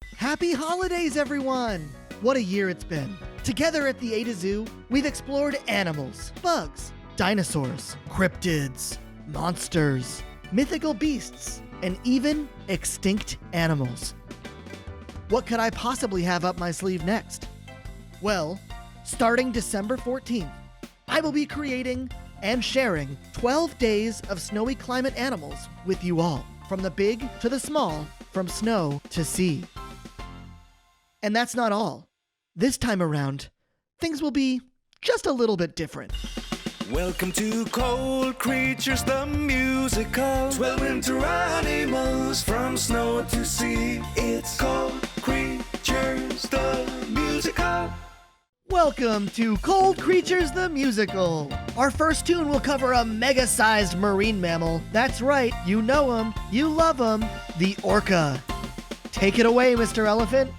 Happy holidays, everyone! What a year it's been. Together at the Ada Zoo, we've explored animals, bugs, dinosaurs, cryptids, monsters, mythical beasts, and even extinct animals. What could I possibly have up my sleeve next? Well, starting December 14th, I will be creating and sharing 12 days of snowy climate animals with you all, from the big to the small, from snow to sea. And that's not all. This time around, things will be just a little bit different. Welcome to Cold Creatures, the musical. 12 winter animals from snow to sea. It's Cold Creatures, the musical. Welcome to Cold Creatures the Musical. Our first tune will cover a mega-sized marine mammal. That's right, you know him, you love him, the orca. Take it away, Mr. Elephant.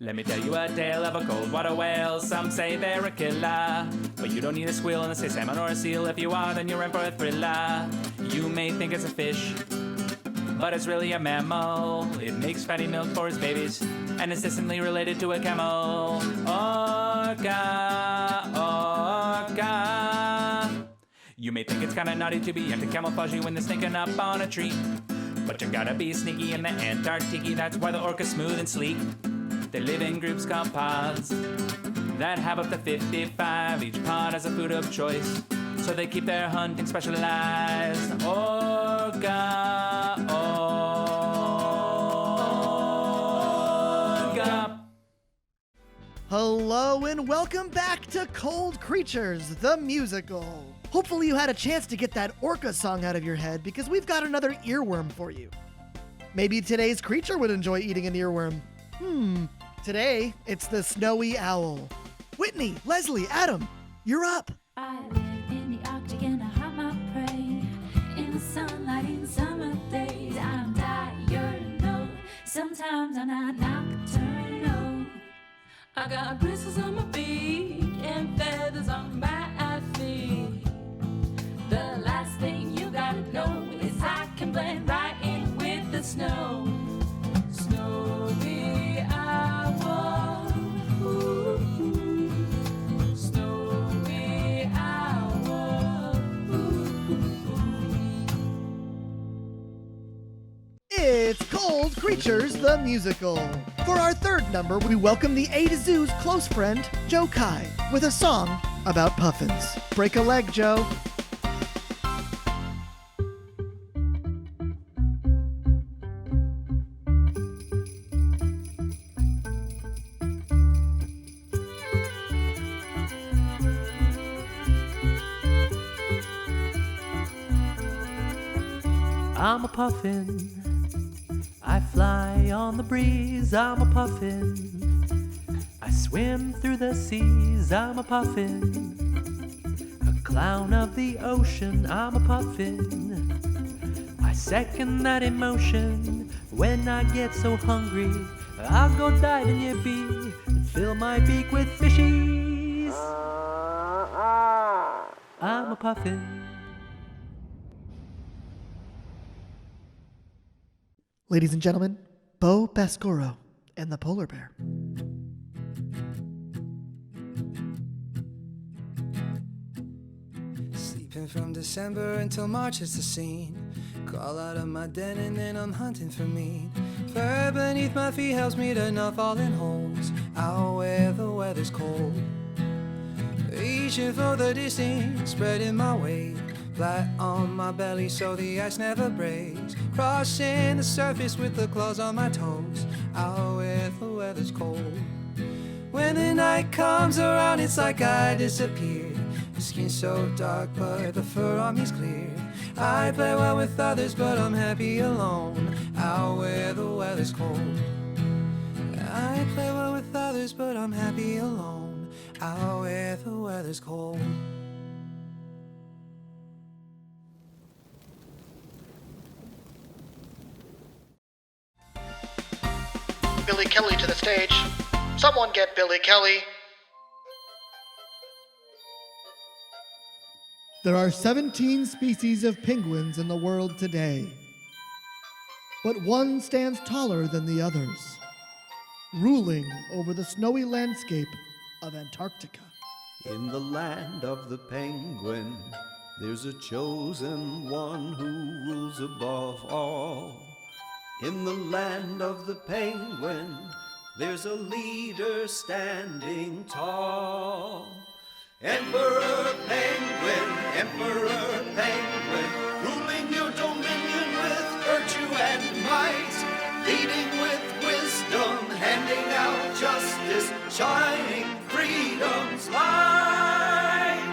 Let me tell you a tale of a cold water whale. Some say they're a killer, but you don't need a squeal in the say salmon or a seal. If you are, then you're in for a thriller. You may think it's a fish, but it's really a mammal. It makes fatty milk for its babies, and is distantly related to a camel. Orca, orca. You may think it's kinda naughty to be into camouflaging when they're sneaking up on a tree, but you gotta be sneaky in the Antarctic. That's why the orca's smooth and sleek. They live in groups called pods that have up to 55. Each pod has a food of choice, so they keep their hunting specialized. Orca, orca. Hello and welcome back to Cold Creatures, the musical. Hopefully you had a chance to get that orca song out of your head because we've got another earworm for you. Maybe today's creature would enjoy eating an earworm. Today, it's the snowy owl. Whitney, Leslie, Adam, you're up. I live in the Arctic and I hide my prey in the sunlight in summer days. I'm diurnal, sometimes I'm not nocturnal. I got bristles on my beak and feathers on my feet. The last thing you gotta know is I can blend right in with the snow. Snowy owl, ooh, ooh. Snowy owl, ooh, ooh. It's Cold Creatures, the musical. For our third number, we welcome the Ada Zoo's close friend, Joe Kai, with a song about puffins. Break a leg, Joe. I'm a puffin, I fly on the breeze. I'm a puffin, I swim through the seas. I'm a puffin, a clown of the ocean. I'm a puffin, I second that emotion. When I get so hungry, I'll go dive in your beak and fill my beak with fishies. I'm a puffin. Ladies and gentlemen, Baskoro and the polar bear. Sleeping from December until March is the scene. Crawl out of my den and then I'm hunting for meat. Fur beneath my feet helps me to not fall in holes out where the weather's cold. Reaching for the distance, spreading my weight flat on my belly so the ice never breaks. Crossing the surface with the claws on my toes out where the weather's cold. When the night comes around, it's like I disappear. The skin's so dark, but the fur on me's clear. I play well with others, but I'm happy alone out where the weather's cold. I play well with others, but I'm happy alone out where the weather's cold. Billy Kelly to the stage. Someone get Billy Kelly. There are 17 species of penguins in the world today, but one stands taller than the others. ruling over the snowy landscape of Antarctica. In the land of the penguin, there's a chosen one who rules above all. In the land of the penguin, there's a leader standing tall. Emperor Penguin, ruling your dominion with virtue and might, leading with wisdom, handing out justice, shining freedom's light.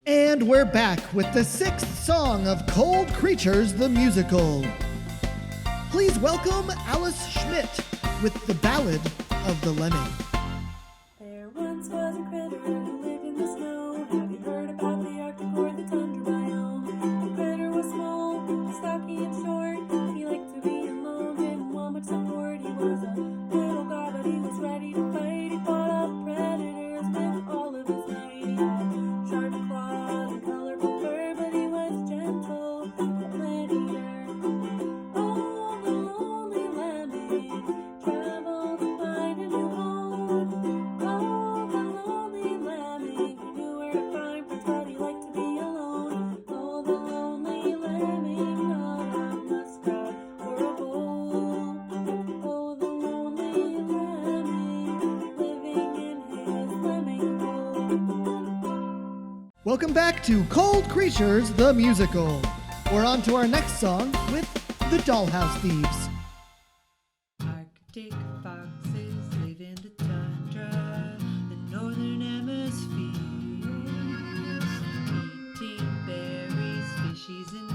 And we're back with the 6th song of Cold Creatures the Musical. Please welcome Alice Schmidt with the Ballad of the Lemming. There once was a critter who lived in the snow. Have you heard about the Arctic or the tundra biome? The critter was small, stocky and short. He liked to be alone, didn't want much support. He was a little guy, but he was ready to fight. He fought off predators with all of his might. He had sharp claws and colorful fur, but he was gentle, a plant eater. Oh, the lonely lemming traveled to find a new home. Oh, the lonely lemming, he knew where to find friends, but he liked to be alone. Oh, the lonely lemming, not a muskrat or a bull. Oh, the lonely lemming, living in his lemming hole. Welcome back to Cold Creatures the Musical. We're on to our next song with the Dollhouse Thieves. Arctic foxes live in the tundra, the northern hemisphere, eating berries, fishies, and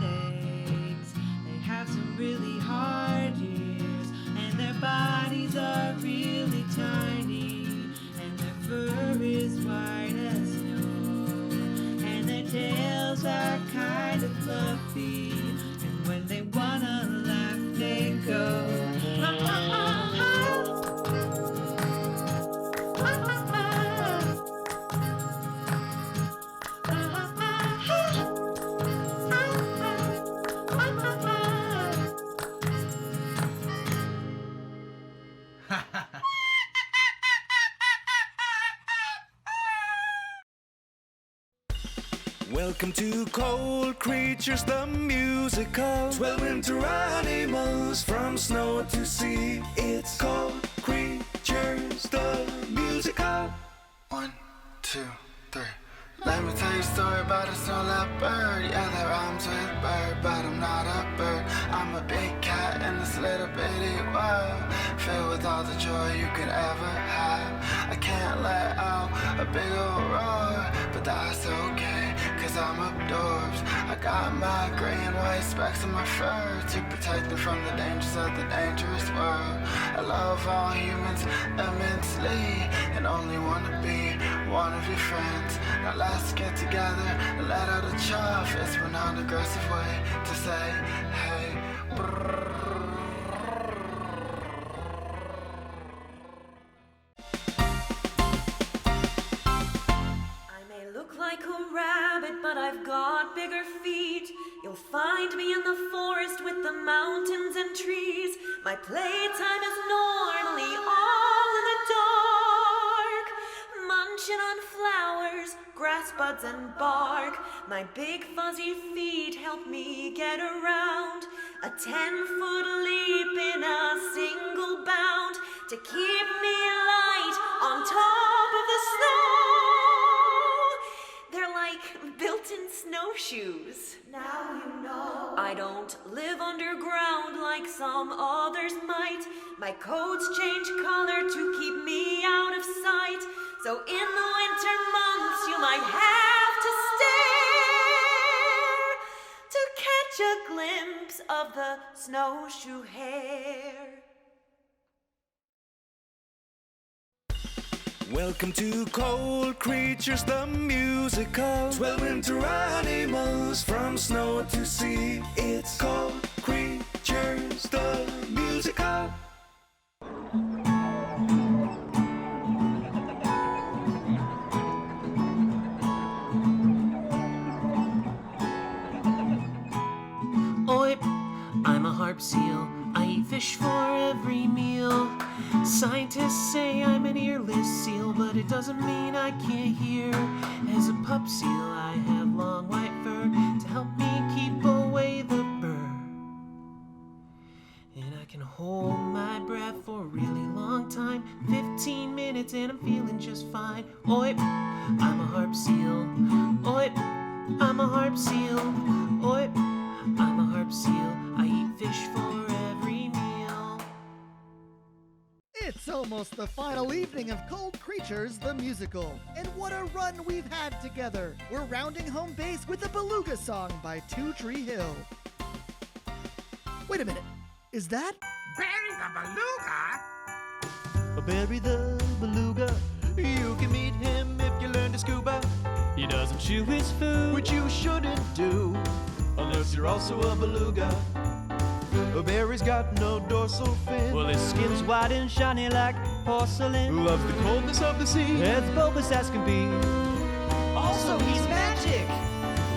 eggs. They have some really hard ears, and their bodies are really tiny, and their fur is white as snow, and their tails are kind of fluffy, and when they wanna laugh, they go. Welcome to Cold Creatures the Musical. 12 winter animals from snow to sea. It's Cold Creatures the Musical. 1, 2, 3. Let me tell you a story about a snow leopard. Yeah, that rhymes with bird, but I'm not a bird. I'm a big cat in this little bitty world, filled with all the joy you could ever have. I can't let out a big old roar, but that's okay, cause I'm outdoors. I got my gray and white specks on my fur to protect me from the dangers of the dangerous world. I love all humans immensely and only want to be one of your friends. Now let's get together and let out a chuff. It's a non-aggressive way to say hey. I may look like a rabbit, but I've got bigger feet. You'll find me in the forest with the mountains and trees. My playtime is normally all in the dark, munching on flowers, grass buds and bark. My big fuzzy feet help me get around, a 10-foot leap in a single bound, to keep me light on top of the snow. They're like built-in snowshoes. Now you know I don't live underground like some others might. My coats change color to keep me out of sight, so in the winter months you might have to stare to catch a glimpse of the snowshoe hare. Welcome to Cold Creatures the Musical. 12 winter animals from snow to sea. It's Cold Creatures the Musical. Oi, I'm a harp seal, I eat fish for every meal. Scientists say I'm an earless seal, but it doesn't mean I can't hear. As a pup seal, I have long white fur to help me keep away the burr. And I can hold my breath for a really long time, 15 minutes and I'm feeling just fine. Oi, I'm a harp seal. Oi, I'm a harp seal. Oi, I'm a harp seal. I eat fish for every meal. It's almost the final evening of Cold Creatures, the musical. And what a run we've had together. We're rounding home base with a Beluga song by Two Tree Hill. Wait a minute. Is that? Bury the Beluga? Bury the Beluga. You can meet him if you learn to scuba. He doesn't chew his food, which you shouldn't do, unless you're also a beluga. Barry's got no dorsal fin. Well, his skin's white and shiny like porcelain. Loves the coldness of the sea, as bulbous as can be. Also, he's magic.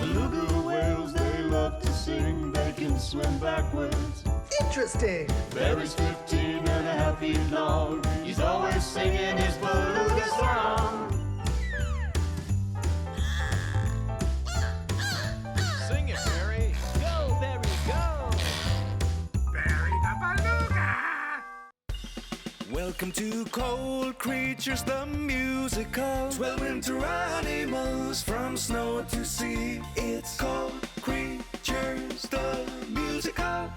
Beluga whales, they love to sing. They can swim backwards. Interesting. Barry's 15.5 feet long. He's always singing his beluga song. Sing it, Barry. Go, Barry, go. Bury the Beluga! Welcome to Cold Creatures, the musical. 12 winter animals from snow to sea. It's Cold Creatures, the musical.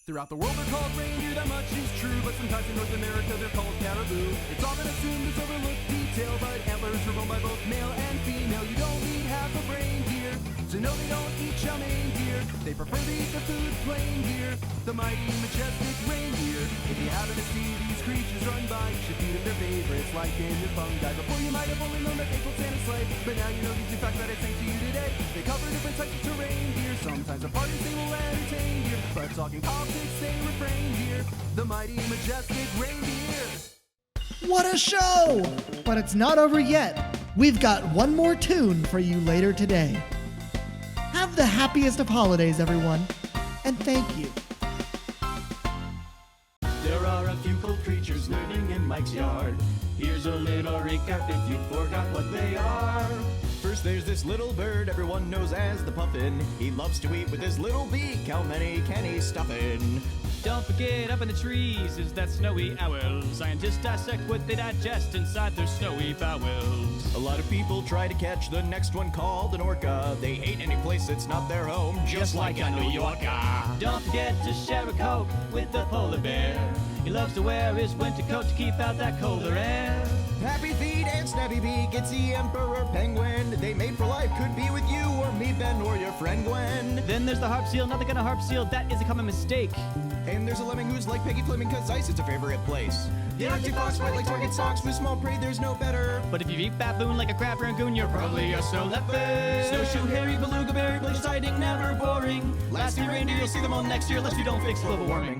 Throughout the world they're called reindeer, that much is true, but sometimes in North America they're called caribou. It's often assumed as overlooked detail, but antlers are grown by both male and female. You don't need half a reindeer, so no, they don't eat chow mein deer. They prefer to eat the food plain here, the mighty majestic reindeer. If you happen to see these creatures run by, you should feed them their favorites like in the fungi. Before you might have only known that they pulled Santa's sleigh, but now you know these new facts that I say to you today. They cover different types of terrain here. Sometimes at parties they will entertain here, but talking politics they refrain here. The mighty majestic reindeer. What a show! But it's not over yet. We've got one more tune for you later today. Have the happiest of holidays, everyone, and thank you. There are a few cold creatures living in Mike's yard. Here's a little recap if you forgot what they are. First there's this little bird everyone knows as the Puffin. He loves to eat with his little beak. How many can he stuff in? Don't forget, up in the trees is that snowy owl. Scientists dissect what they digest inside their snowy bowels. A lot of people try to catch the next one called an orca. They hate any place that's not their home, just like a New Yorker. Don't forget to share a Coke with the polar bear. He loves to wear his winter coat to keep out that colder air. Happy Feet and Snappy Beak, it's the Emperor Penguin. They made for life, could be with you or me, Ben, or your friend Gwen. Then there's the Harp Seal, not the kind of Harp Seal, that is a common mistake. And there's a Lemming who's like Peggy Fleming, cause ice is a favorite place. The Arctic Fox fight like Target socks with small prey, there's no better. But if you eat baboon like a crab rangoon, you're probably a snow leopard. Snowshoe, Hare, Beluga, berry, blizzard sighting, never boring. Last year reindeer, you'll see them all next year, unless you don't fix global warming.